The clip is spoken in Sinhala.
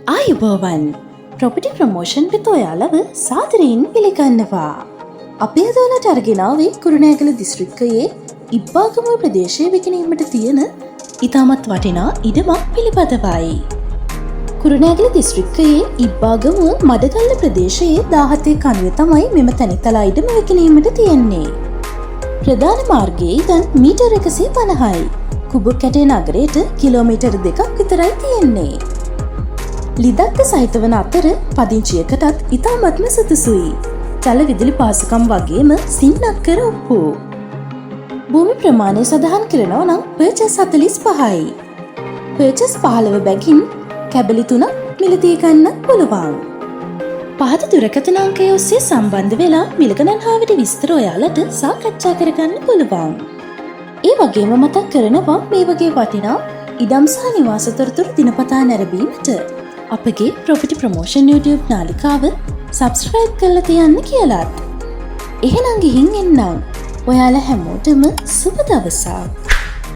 ආයුබෝවන් ප්‍රොපර්ටි ප්‍රමෝෂන් වෙත ඔයාලව සාදරයෙන් පිළිගන්නවා. අපේ අදවලට අරගෙන ආවේ කුරුණෑගල දිස්ත්‍රික්කයේ ඉබ්බාගමුව ප්‍රදේශයේ විකිණීමට තියෙන ඉතාමත් වටිනා ඉඩමක් පිළිබඳවයි. කුරුණෑගල දිස්ත්‍රික්කයේ ඉබ්බාගමුව මඩගල්ල ප්‍රදේශයේ 17 කණුවේ තමයි මෙම තැනිතලා ඉඩම විකිණීමට තියෙන්නේ. ප්‍රධාන මාර්ගයේ ඉඳන් මීටර් 150යි. කුබුකැටේ නගරයට කිලෝමීටර් 2ක් විතරයි තියෙන්නේ. ලිදක්ක සහිත වන අතර පදිංචියකටත් ඉතාමත්ම සුදුසුයි. ජල විදුලි පාසුකම් වගේම සින්නක් කර ඔප්පු. භූමි ප්‍රමාණය සඳහන් කරනවා නම් පර්චස් 45යි. පර්චස් 15 බැගින් කැබලි 3ක් මිලදී ගන්නත් පුළුවන්. පහත දුරකථන අංකය ඔස්සේ සම්බන්ධ වෙලා මිලගණන්හාවට විස්තර ඔයාලට සාකච්ඡා කරගන්න පුළුවන්. ඒ වගේම මතක් කරනවා මේ වගේ වටිනා ඉඩම් සහ නිවාස තොරතුරු දිනපතා නැරඹීමට අපගේ ප්‍රොපර්ටි ප්‍රමෝෂන් YouTube නාලිකාව සබ්ස්ක්‍රයිබ් කරලා තියන්න කියලාත්. එහෙනම් ගිහින් එන්නම්. ඔයාලා හැමෝටම සුබ දවසක්.